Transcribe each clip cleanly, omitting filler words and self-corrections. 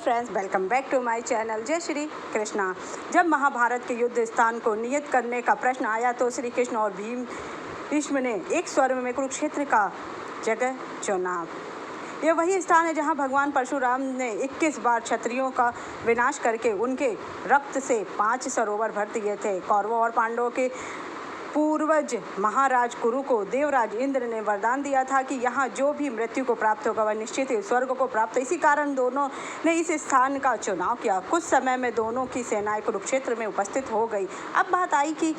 Friends, welcome back to my channel. जय श्री कृष्णा। जब महाभारत के युद्ध स्थान को नियत करने का प्रश्न आया तो श्री कृष्ण और भीष्म ने एक स्वर में कुरुक्षेत्र का जगह चुना। यह वही स्थान है जहां भगवान परशुराम ने 21 बार क्षत्रियों का विनाश करके उनके रक्त से 5 सरोवर भर दिए थे। कौरवों और पांडवों के पूर्वज महाराज कुरु को देवराज इंद्र ने वरदान दिया था कि यहाँ जो भी मृत्यु को प्राप्त होगा वह निश्चित ही स्वर्ग को प्राप्त। इसी कारण दोनों ने इस स्थान का चुनाव किया। कुछ समय में दोनों की सेनाएं कुरुक्षेत्र में उपस्थित हो गई। अब बात आई कि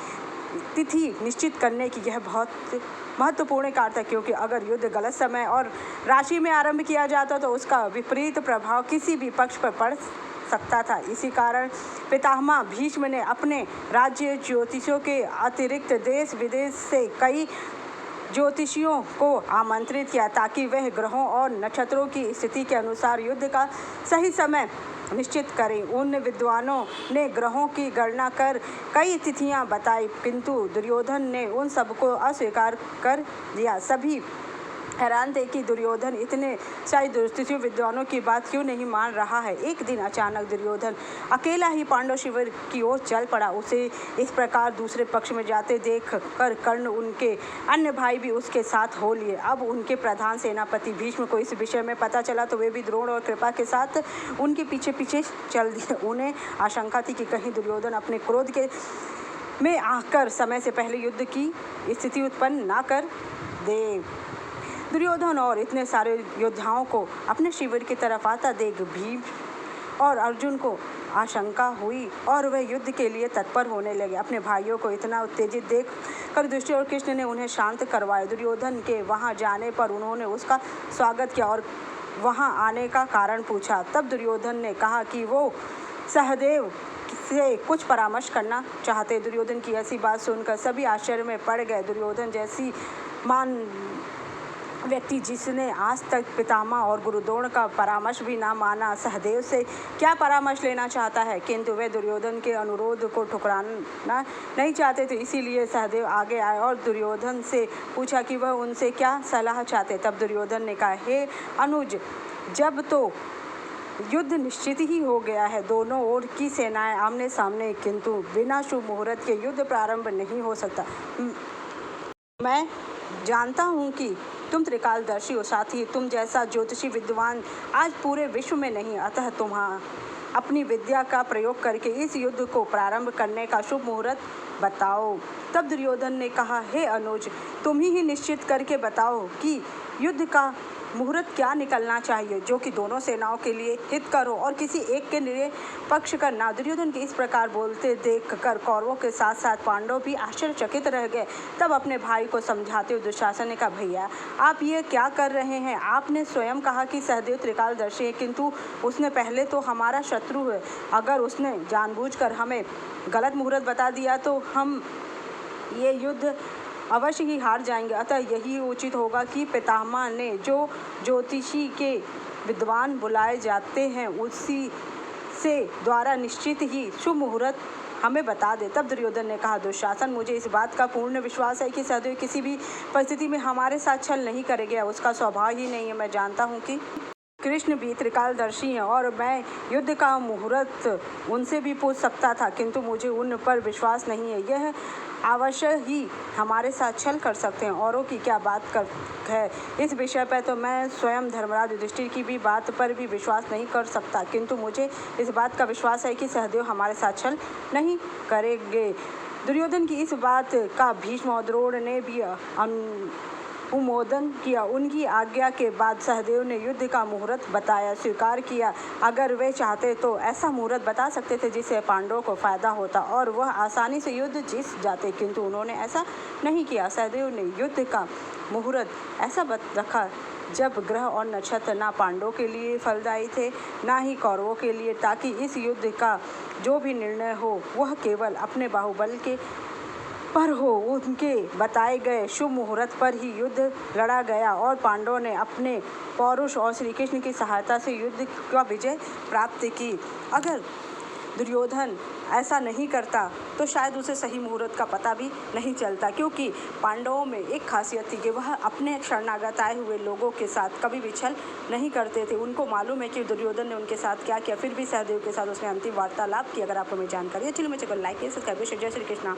तिथि निश्चित करने की। यह बहुत महत्वपूर्ण कार्य था, क्योंकि अगर युद्ध गलत समय और राशि में आरंभ किया जाता तो उसका विपरीत प्रभाव किसी भी पक्ष पर पड़ सकता था। इसी कारण पितामह भीष्म ने अपने राज्य ज्योतिषियों के अतिरिक्त देश विदेश से कई ज्योतिषियों को आमंत्रित किया ताकि वह ग्रहों और नक्षत्रों की स्थिति के अनुसार युद्ध का सही समय निश्चित करें। उन विद्वानों ने ग्रहों की गणना कर कई तिथियां बताई, किंतु दुर्योधन ने उन सबको अस्वीकार कर दिया। सभी हैरान थे कि दुर्योधन इतने सारे ज्योतिषी विद्वानों की बात क्यों नहीं मान रहा है। एक दिन अचानक दुर्योधन अकेला ही पांडव शिविर की ओर चल पड़ा। उसे इस प्रकार दूसरे पक्ष में जाते देख कर कर्ण उनके अन्य भाई भी उसके साथ हो लिए। अब उनके प्रधान सेनापति भीष्म को इस विषय में पता चला तो वे भी द्रोण और कृपा के साथ उनके पीछे पीछे चल दिए। उन्हें आशंका थी कि कहीं दुर्योधन अपने क्रोध के में आकर समय से पहले युद्ध की स्थिति उत्पन्न ना कर दे। दुर्योधन और इतने सारे योद्धाओं को अपने शिविर की तरफ आता देख भीम और अर्जुन को आशंका हुई और वे युद्ध के लिए तत्पर होने लगे। अपने भाइयों को इतना उत्तेजित देख कर युधिष्ठिर और कृष्ण ने उन्हें शांत करवाया। दुर्योधन के वहां जाने पर उन्होंने उसका स्वागत किया और वहां आने का कारण पूछा। तब दुर्योधन ने कहा कि वो सहदेव से कुछ परामर्श करना चाहते। दुर्योधन की ऐसी बात सुनकर सभी आश्चर्य में पड़ गए। दुर्योधन जैसी मान व्यक्ति जिसने आज तक पितामह और गुरु द्रोण का परामर्श भी ना माना, सहदेव से क्या परामर्श लेना चाहता है। किंतु वे दुर्योधन के अनुरोध को ठुकराना नहीं चाहते थे, इसीलिए सहदेव आगे आए और दुर्योधन से पूछा कि वह उनसे क्या सलाह चाहते। तब दुर्योधन ने कहा, हे अनुज, जब तो युद्ध निश्चित ही हो गया है, दोनों ओर की सेनाएं आमने सामने, किंतु बिना शुभ मुहूर्त के युद्ध प्रारंभ नहीं हो सकता। मैं जानता हूँ कि तुम त्रिकालदर्शी हो, साथ ही तुम जैसा ज्योतिषी विद्वान आज पूरे विश्व में नहीं। अतः तुम अपनी विद्या का प्रयोग करके इस युद्ध को प्रारंभ करने का शुभ मुहूर्त बताओ। तब दुर्योधन ने कहा, हे अनुज, तुम ही निश्चित करके बताओ कि युद्ध का मुहूर्त क्या निकलना चाहिए, जो कि दोनों सेनाओं के लिए हितकर हो और किसी एक के लिए पक्ष करना। दुर्योधन के इस प्रकार बोलते देख कर कौरवों के साथ साथ पांडव भी आश्चर्यचकित रह गए। तब अपने भाई को समझाते हुए दुशासन ने कहा, भैया आप ये क्या कर रहे हैं। आपने स्वयं कहा कि सहदेव त्रिकालदर्शी है, किंतु उसने पहले तो हमारा शत्रु है। अगर उसने जानबूझकर हमें गलत मुहूर्त बता दिया तो हम ये युद्ध अवश्य ही हार जाएंगे। अतः यही उचित होगा कि पितामह ने जो ज्योतिषी के विद्वान बुलाए जाते हैं उसी से द्वारा निश्चित ही शुभ मुहूर्त हमें बता दे। तब दुर्योधन ने कहा, दुशासन, मुझे इस बात का पूर्ण विश्वास है कि सहदेव किसी भी परिस्थिति में हमारे साथ छल नहीं करेगा। उसका स्वभाव ही नहीं है। मैं जानता हूँ कि कृष्ण भी त्रिकालदर्शी हैं और मैं युद्ध का मुहूर्त उनसे भी पूछ सकता था, किंतु मुझे उन पर विश्वास नहीं है। यह अवश्य ही हमारे साथ छल कर सकते हैं। औरों की क्या बात कर है इस विषय पर, तो मैं स्वयं धर्मराज युधिष्ठिर की भी बात पर भी विश्वास नहीं कर सकता, किंतु मुझे इस बात का विश्वास है कि सहदेव हमारे साथ छल नहीं करेंगे। दुर्योधन की इस बात का भीष्म और द्रोण ने भी अनुमोदन किया। उनकी आज्ञा के बाद सहदेव ने युद्ध का मुहूर्त बताया, स्वीकार किया। अगर वे चाहते तो ऐसा मुहूर्त बता सकते थे जिससे पांडवों को फायदा होता और वह आसानी से युद्ध जीत जाते, किंतु उन्होंने ऐसा नहीं किया। सहदेव ने युद्ध का मुहूर्त ऐसा रखा जब ग्रह और नक्षत्र ना पांडवों के लिए फलदायी थे ना ही कौरवों के लिए, ताकि इस युद्ध का जो भी निर्णय हो वह केवल अपने बाहुबल के पर हो। उनके बताए गए शुभ मुहूर्त पर ही युद्ध लड़ा गया और पांडवों ने अपने पौरुष और श्री कृष्ण की सहायता से युद्ध का विजय प्राप्त की। अगर दुर्योधन ऐसा नहीं करता तो शायद उसे सही मुहूर्त का पता भी नहीं चलता, क्योंकि पांडवों में एक खासियत थी कि वह अपने शरणागत आए हुए लोगों के साथ कभी भी छल नहीं करते थे। उनको मालूम है कि दुर्योधन ने उनके साथ क्या किया, फिर भी सहदेव के साथ उसने अंतिम वार्तालाप की। अगर आपको मेरी जानकारी अच्छी लगी, मुझे लाइक सब्सक्राइब शेयर। जय श्री कृष्णा।